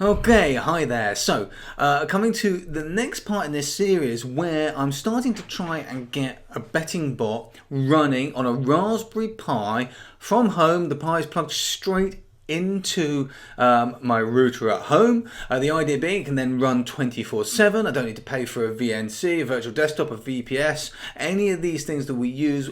Okay, hi there. So, coming to the next part in this series where I'm starting to try and get a betting bot running on a Raspberry Pi from home. The Pi is plugged straight into my router at home. The idea being it can then run 24/7. I don't need to pay for a VNC, a virtual desktop, a VPS, any of these things that we use,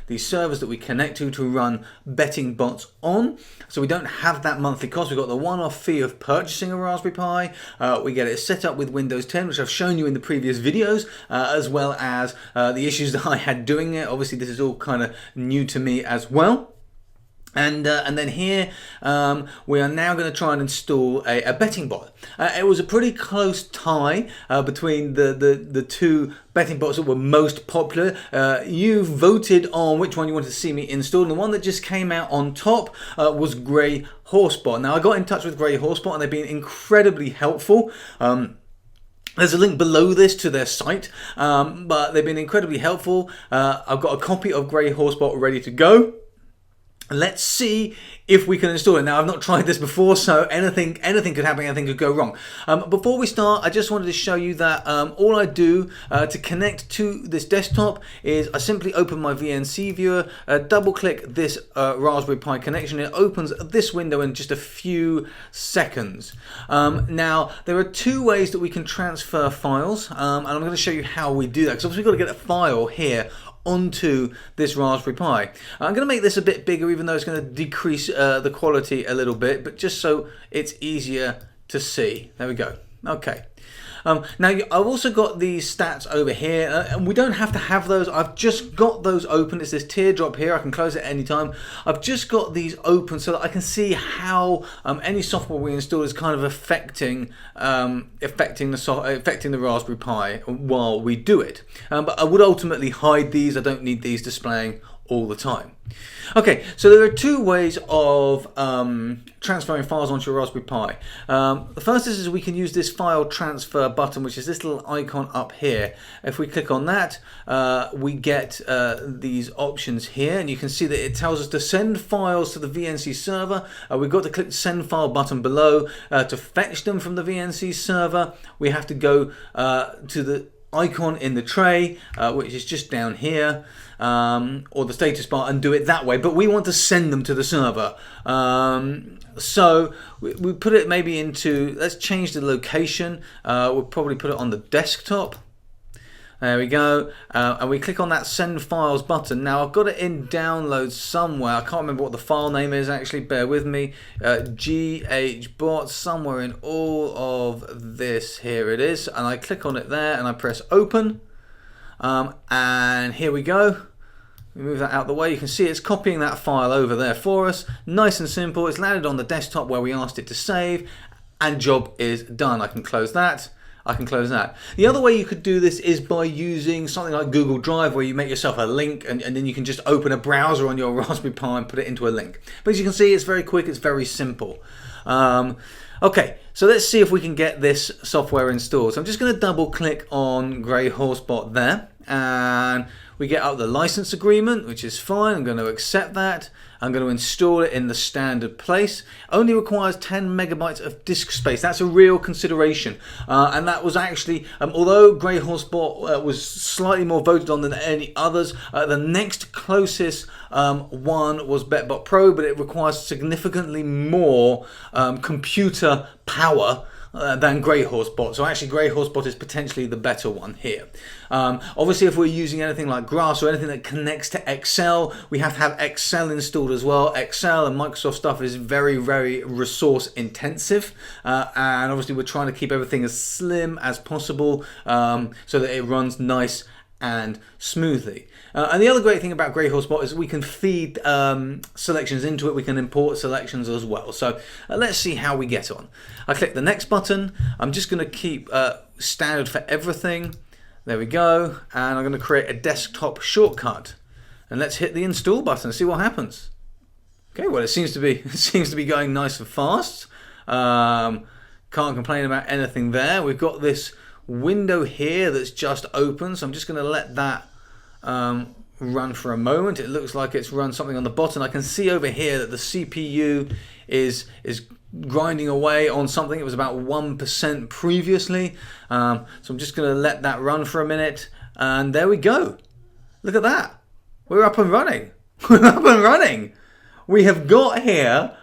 these servers that we connect to run betting bots on. So we don't have that monthly cost. We've got the one-off fee of purchasing a Raspberry Pi. We get it set up with Windows 10, which I've shown you in the previous videos, as well as the issues that I had doing it. Obviously, this is all kind of new to me as well. And then here we are now going to try and install a betting bot. It was a pretty close tie between the two betting bots that were most popular. You voted on which one you wanted to see me install, and the one that just came out on top was Grey Horsebot. Now I got in touch with Grey Horsebot and they've been incredibly helpful. There's a link below this to their site, but they've been incredibly helpful. I've got a copy of Grey Horsebot ready to go. Let's see if we can install it. Now, I've not tried this before, so anything could happen, anything could go wrong. Before we start, I just wanted to show you that all I do to connect to this desktop is I simply open my VNC viewer, double-click this Raspberry Pi connection. It opens this window in just a few seconds. Now, there are two ways that we can transfer files, and I'm going to show you how we do that, because obviously we've got to get a file here onto this Raspberry Pi. I'm going to make this a bit bigger, even though it's going to decrease the quality a little bit, but just so it's easier to see. There we go. Okay. Now I've also got these stats over here, and we don't have to have those. I've just got those open. It's this teardrop here. I can close it anytime. I've just got these open so that I can see how any software we install is kind of affecting the Raspberry Pi while we do it. But I would ultimately hide these. I don't need these displaying all the time. Okay, so there are two ways of transferring files onto your Raspberry Pi. The first is we can use this file transfer button, which is this little icon up here. If we click on that, we get these options here, and you can see that it tells us to send files to the VNC server. We've got to click the send file button below to fetch them from the VNC server. We have to go to the icon in the tray, which is just down here, or the status bar, and do it that way. But we want to send them to the server. So we put it maybe into, let's change the location. We'll probably put it on the desktop. There we go, and we click on that send files button. Now I've got it in download somewhere. I can't remember what the file name is actually, bear with me. GHBot, somewhere in all of this, here it is. And I click on it there and I press open. And here we go. We move that out of the way. You can see it's copying that file over there for us. Nice and simple. It's landed on the desktop where we asked it to save, and job is done. I can close that. I can close that. The other way you could do this is by using something like Google Drive, where you make yourself a link and then you can just open a browser on your Raspberry Pi and put it into a link. But as you can see, it's very quick, it's very simple. Okay, so let's see if we can get this software installed. So I'm just going to double click on Grey Horsebot there, and we get up the license agreement, which is fine. I'm going to accept that. I'm going to install it in the standard place. Only requires 10 megabytes of disk space. That's a real consideration. And that was actually, although Grey Horsebot was slightly more voted on than any others, the next closest one was BetBot Pro, but it requires significantly more computer power than Grey Horsebot. So actually Grey Horsebot is potentially the better one here. Obviously if we're using anything like Grass or anything that connects to Excel, we have to have Excel installed as well. Excel and Microsoft stuff is very, very resource intensive, and obviously we're trying to keep everything as slim as possible so that it runs nice and smoothly. And the other great thing about Grey Horsebot is we can feed selections into it. We can import selections as well. So let's see how we get on. I click the next button. I'm just going to keep standard for everything. There we go. And I'm going to create a desktop shortcut. And let's hit the install button and see what happens. Okay, well it seems to be going nice and fast. Can't complain about anything there. We've got this window here that's just open, so I'm just going to let that run for a moment. It looks like it's run something on the bottom. I can see over here that the CPU is grinding away on something. It was about 1% previously. So I'm just going to let that run for a minute. And there we go. Look at that. We're up and running. We're up and running. We have got here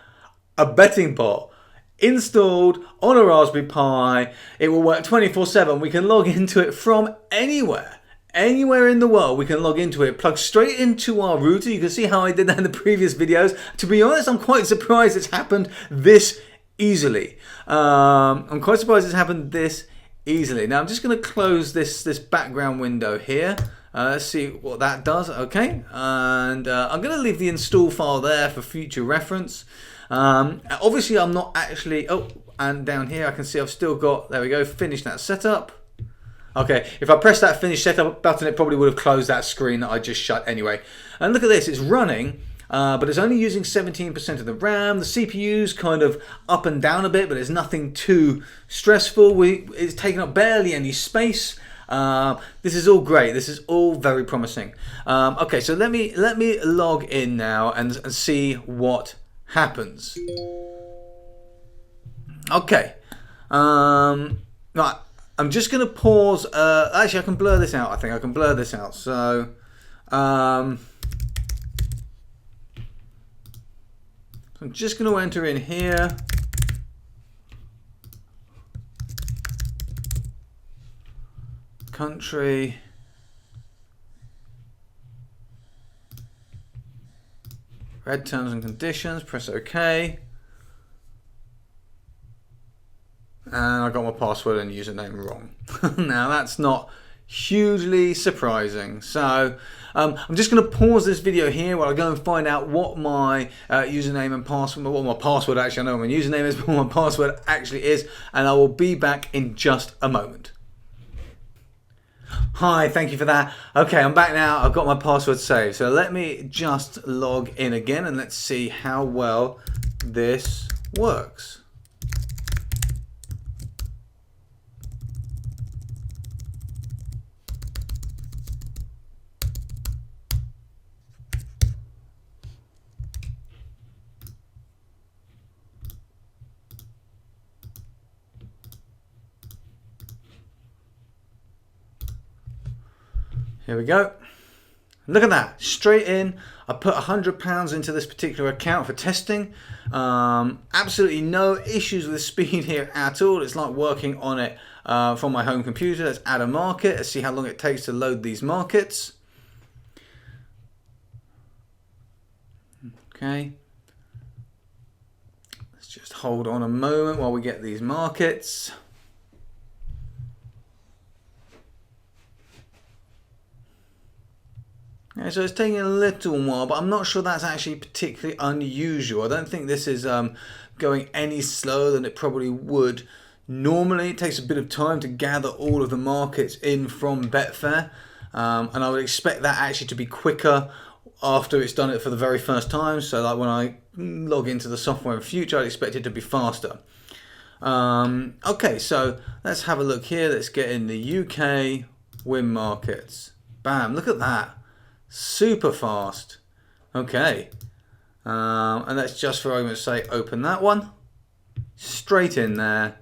a betting bot installed on a Raspberry Pi. It will work 24/7. We can log into it from anywhere. Anywhere in the world we can log into it, plug straight into our router. You can see how I did that in the previous videos. To be honest, I'm quite surprised it's happened this easily. Now I'm just going to close this background window here. Let's see what that does. Okay, and I'm going to leave the install file there for future reference. Obviously I'm not actually, and down here I can see I've still got, there we go, finish that setup. Okay, if I press that finish setup button, it probably would have closed that screen that I just shut anyway. And look at this, it's running, but it's only using 17% of the RAM. The CPU's kind of up and down a bit, but it's nothing too stressful. It's taking up barely any space. This is all great. This is all very promising. Okay, so let me log in now and see what happens. Okay. Right. I'm just going to pause. Actually, I can blur this out. I think I can blur this out. So, I'm just going to enter in here. Country. Read terms and conditions. Press OK. And I got my password and username wrong. Now that's not hugely surprising. So I'm just going to pause this video here while I go and find out what my username and password, what my password actually, I know what my username is, but what my password actually is, and I will be back in just a moment. Hi, thank you for that. Okay, I'm back now. I've got my password saved. So let me just log in again and let's see how well this works. Here we go. Look at that, straight in. I put £100 into this particular account for testing. Absolutely no issues with the speed here at all. It's like working on it from my home computer. Let's add a market. Let's see how long it takes to load these markets. Okay. Let's just hold on a moment while we get these markets. Okay, so it's taking a little while, but I'm not sure that's actually particularly unusual. I don't think this is going any slower than it probably would normally. It takes a bit of time to gather all of the markets in from Betfair, and I would expect that actually to be quicker after it's done it for the very first time. So like when I log into the software in future, I'd expect it to be faster. Okay, so let's have a look here. Let's get in the UK win markets. Bam, look at that. Super fast. Okay, and let's just for argument's sake open that one. Straight in there.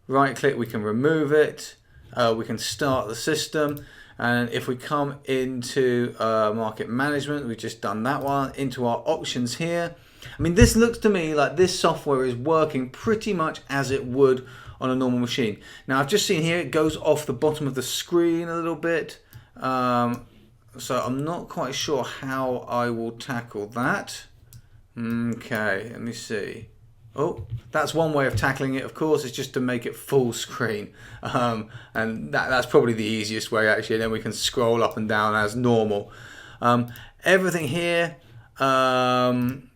Right click, we can remove it. We can start the system, and if we come into market management, we've just done that one, into our options here. I mean, this looks to me like this software is working pretty much as it would on a normal machine. Now I've just seen here it goes off the bottom of the screen a little bit. So I'm not quite sure how I will tackle that. Okay, let me see. Oh, that's one way of tackling it, of course, is just to make it full screen. And that's probably the easiest way, actually. And then we can scroll up and down as normal. Everything here, looking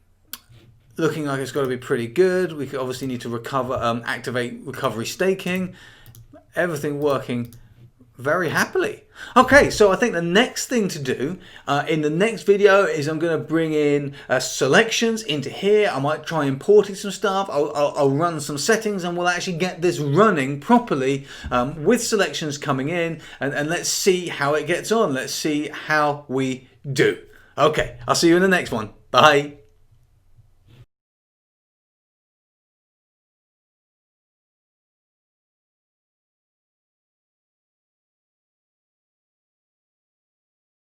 like it's got to be pretty good. We could obviously need to activate recovery staking. Everything working very happily. Okay, so I think the next thing to do in the next video is I'm going to bring in selections into here. I might try importing some stuff. I'll run some settings and we'll actually get this running properly with selections coming in, and let's see how it gets on. Let's see how we do. Okay, I'll see you in the next one. Bye.